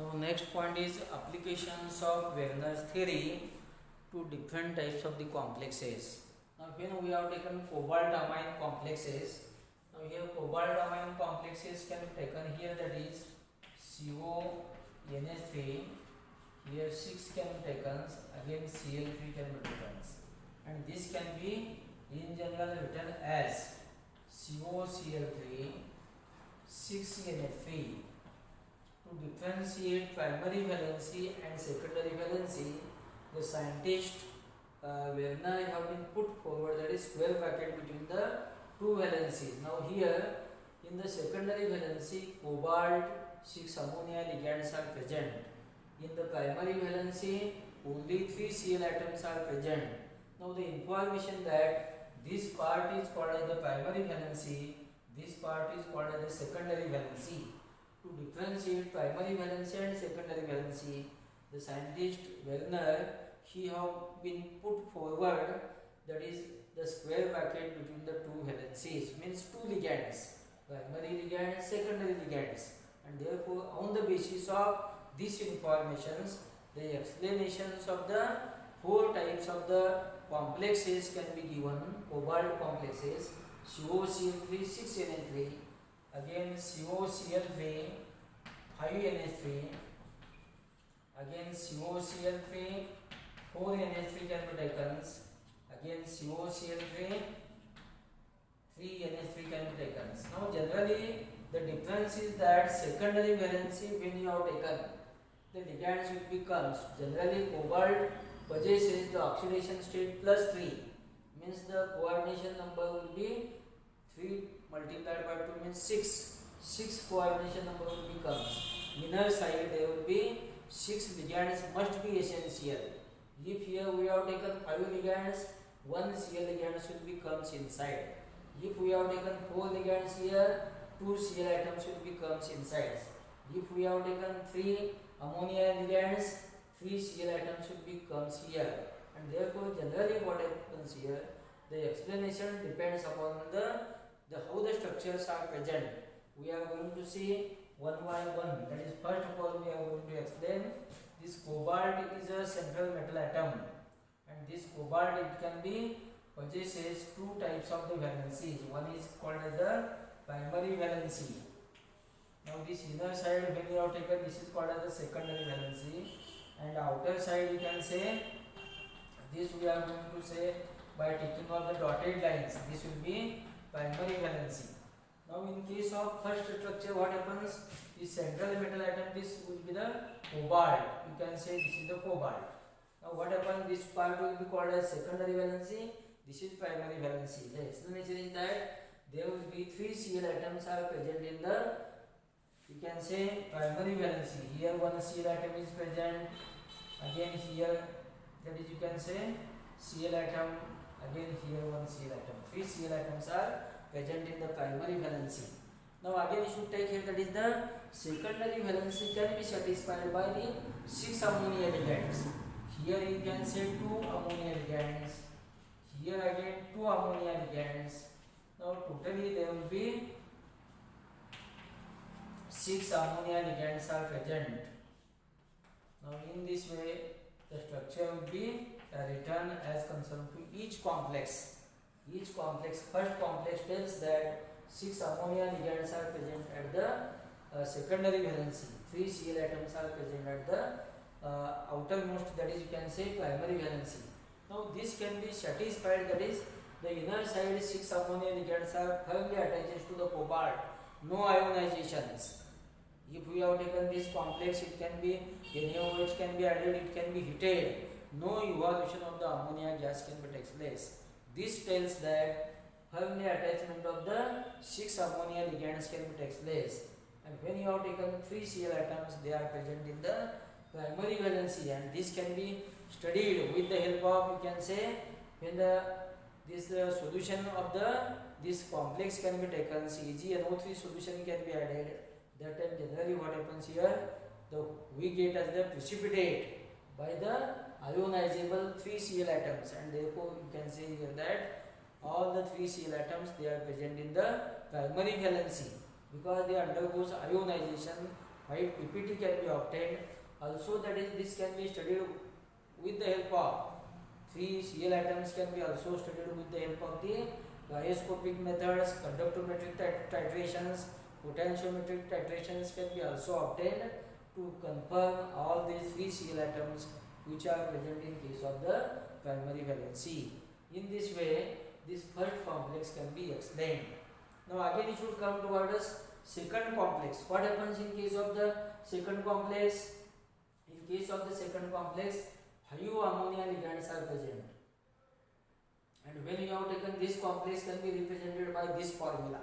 Now next point is applications of Werner's theory to different types of the complexes. Now when we have taken cobalt amine complexes, now here cobalt amine complexes can be taken here, that is CONH3, here 6 can be taken, again Cl3 can be taken, and this can be in general written as COCl3 6NH3. To differentiate primary valency and secondary valency, the scientist Werner have been put forward, that is square bracket between the two valencies. Now here in the secondary valency, cobalt 6 ammonia ligands are present. In the primary valency, only 3 Cl atoms are present. Now the information that this part is called as the primary valency, this part is called as the secondary valency. To differentiate primary valency and secondary valency, the scientist Werner, he have been put forward, that is the square bracket between the two valencies, means two ligands, primary ligand, secondary ligands, and therefore on the basis of these informations, the explanations of the four types of the complexes can be given. Cobalt complexes, COCl3 6NH3, again COCl3 5NH3, again COCl3 4NH3 can be taken, again COCl3 3NH3 can be taken. Now generally the difference is that secondary valency, when you have taken, the ligands will become, generally cobalt possesses the oxidation state plus 3, means the coordination number will be 3 multiplied by 2 means 6. 6 coordination number will become. Inner side there will be 6 ligands must be essential. If here we have taken 5 ligands, 1 Cl ligands will be comes inside. If we have taken 4 ligands here, 2 Cl atoms will be comes inside. If we have taken 3 ammonia ligands, 3 Cl atoms will be comes here. And therefore generally what happens here, the explanation depends upon the how the structures are present. We are going to see one by one. That is, first of all we are going to explain this cobalt is a central metal atom, and this cobalt, it can be possesses two types of the valencies. One is called as the primary valency. Now this inner side, when you have taken, this is called as the secondary valency, and outer side you can say, this we are going to say by taking off the dotted lines, this will be primary valency. Now in case of first structure, what happens? This central metal atom, this will be the cobalt. You can say this is the cobalt. Now what happens? This part will be called as secondary valency. This is primary valency. The explanation is that there will be 3 Cl atoms are present in the, you can say, primary valency. Here 1 Cl atom is present. Again here, that is, you can say Cl atom. Again here 1 Cl atom. 3 Cl atoms are present in the primary valency. Now again you should take here, that is the secondary valency can be satisfied by the 6 ammonia ligands. Here you can say 2 ammonia ligands. Here again 2 ammonia ligands. Now totally there will be 6 ammonia ligands are present. Now in this way the structure will be written as concerned to each complex. Each complex, first complex tells that 6 ammonia ligands are present at the secondary valency. 3 Cl atoms are present at the outermost, that is, you can say, primary valency. Now this can be satisfied, that is, the inner side 6 ammonia ligands are firmly attached to the cobalt, no ionizations. If we have taken this complex, it can be NaOH can be added, it can be heated, no evaporation of the ammonia gas can be takes place. This tells that firmly attachment of the 6 ammonia ligands can be takes place, and when you have taken 3 Cl atoms, they are present in the primary valency, and this can be studied with the help of, you can say, when this solution of this complex can be taken, CgNO3 solution can be added. That time generally what happens here, we get as the precipitate by the ionizable 3 Cl atoms, and therefore you can say here that all the 3 Cl atoms, they are present in the primary valency because they undergoes ionization 5 ppt can be obtained. Also, that is, this can be studied with the help of 3 Cl atoms can be also studied with the help of the cryoscopic methods. Conductometric titrations, potentiometric titrations can be also obtained to confirm all these 3 Cl atoms which are present in case of the primary valency. In this way, this first complex can be explained. Now again it should come toward us second complex. What happens in case of the second complex? In case of the second complex, 5 ammonia ligands are present. And when you have taken this complex can be represented by this formula.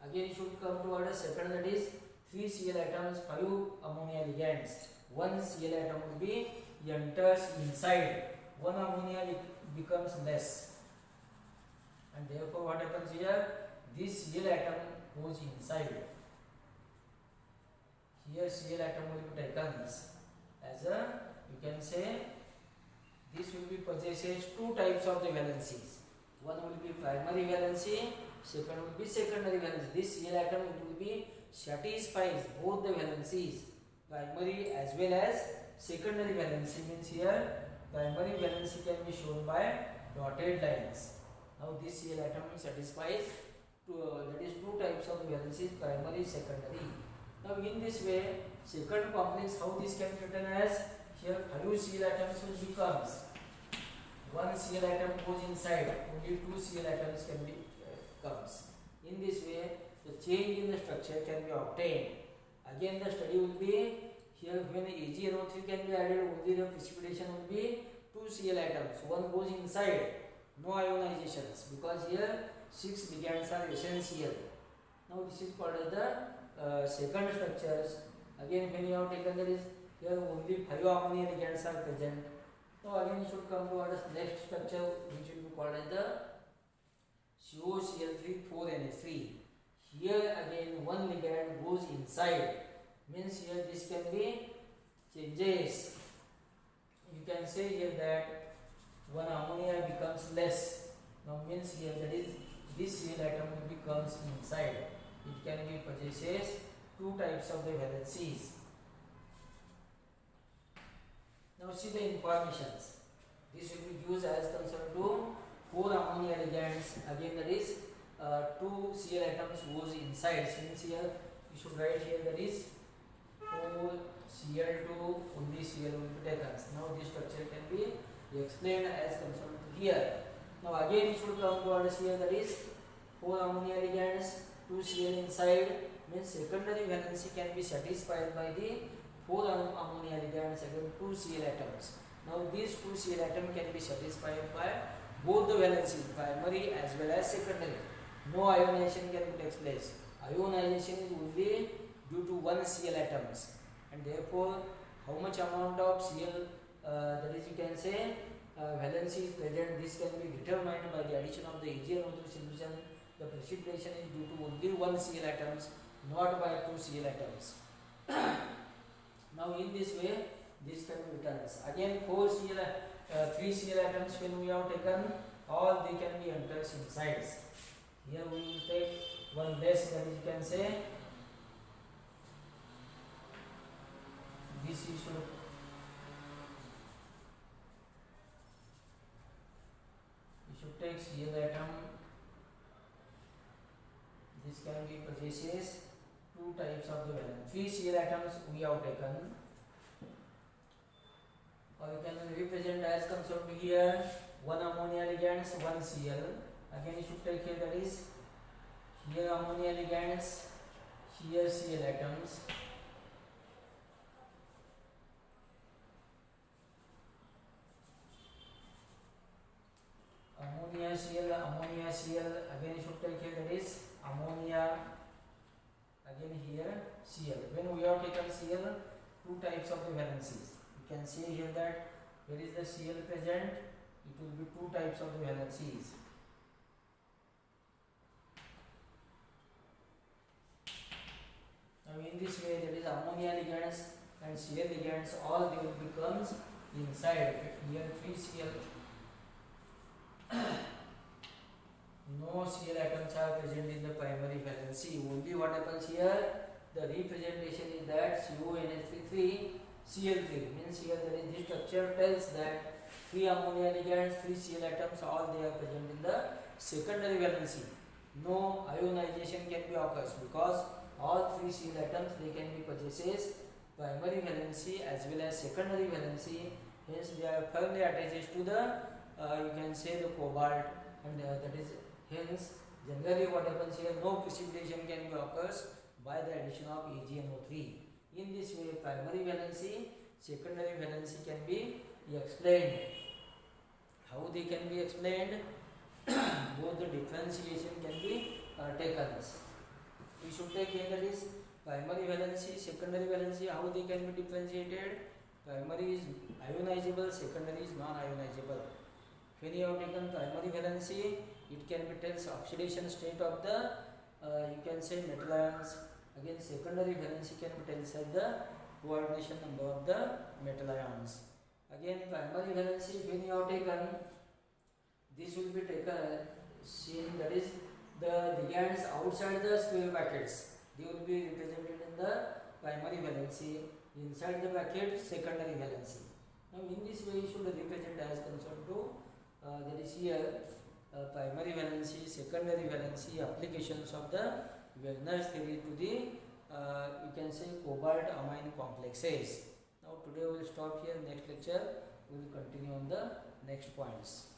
Again it should come toward us second, that is 3 Cl atoms, 5 ammonia ligands. 1 Cl atom will be enters inside. 1 ammonia becomes less. And therefore what happens here? This Cl atom goes inside. Here Cl atom will be taken as a, you can say, this will be possesses 2 types of the valencies. One will be primary valency, second will be secondary valency. This Cl atom it will be satisfies both the valencies, primary as well as secondary valency. Means here primary valency can be shown by dotted lines. Now this Cl atom satisfies that is 2 types of valencies, primary, secondary. Now in this way, second complex, how this can be written as, here 5 Cl atoms will becomes 1 Cl atom goes inside, only 2 Cl atoms can be comes. In this way, the change in the structure can be obtained. Again the study will be, here when AgNO3 can be added, only the precipitation will be 2 Cl atoms. One goes inside, no ionizations, because here 6 ligands are essential. Now this is called as the second structures. Again when you have taken, that is here only 5 ammonia ligands are present. Now again you should come towards next structure, which will be called as the COCl3 4NH3. Here again one ligand goes inside, means here this can be changes. You can say here that 1 ammonia becomes less. Now means here that is this Cl atom becomes inside. It can be possesses 2 types of the valencies. Now see the informations. This will be used as concerned to 4 ammonia ligands. Again that is 2 Cl atoms goes inside. Means here you should write here that is 4 Cl2, only Cl will be taken. Now this structure can be explained as concerned to here. Now again it should come towards here, that is 4 ammonia ligands, 2 Cl inside, means secondary valency can be satisfied by the 4 ammonia ligands, again 2 Cl atoms. Now these 2 Cl atoms can be satisfied by both the valencies, primary as well as secondary. No ionization can take place. Ionization is only due to 1 Cl atoms, and therefore how much amount of Cl that is you can say valency is present, this can be determined by the addition of the AgNO3 solution. The precipitation is due to only 1 Cl atoms, not by 2 Cl atoms. Now in this way this can be written as, again 3 Cl atoms when we have taken, all they can be enters inside. Here we will take one less, that is you can say this you should take Cl atom. This can be possesses 2 types of the valence. 3 Cl atoms we have taken, or you can represent as concerned here 1 ammonia ligands, 1 Cl. Again you should take here, that is here ammonia ligands, here Cl atoms. Ammonia Cl, again you should take here, that is ammonia, again here Cl. When we have taken Cl, 2 types of the valencies. You can see here that where is the Cl present, it will be 2 types of the valencies. Now in this way, that is ammonia ligands and Cl ligands, all they will becomes inside. Here 3 Cl. No Cl atoms are present in the primary valency. Only what happens here, the representation is that CONH3 Cl3 means here that is this structure tells that three ammonia ligands, three Cl atoms, all they are present in the secondary valency. No ionization can be occurs because all three Cl atoms they can be possesses primary valency as well as secondary valency. Hence they are firmly attached to the you can say the cobalt, and that is hence generally what happens here, no precipitation can be occurs by the addition of AgNO3. In this way primary valency, secondary valency can be explained. How they can be explained? Both the differentiation can be taken. We should take here that is primary valency, secondary valency, how they can be differentiated. Primary is ionizable, secondary is non-ionizable. When you have taken primary valency, it can be tells oxidation state of the you can say metal ions. Again secondary valency can be tells as the coordination number of the metal ions. Again primary valency, when you have taken, this will be taken seen that is the ligands outside the square brackets, they will be represented in the primary valency, inside the bracket secondary valency. Now in this way you should represent as concerned to that is here primary valency, secondary valency, applications of the Wegener's theory to the you can say cobalt amine complexes. Now today we will stop here. Next lecture we will continue on the next points.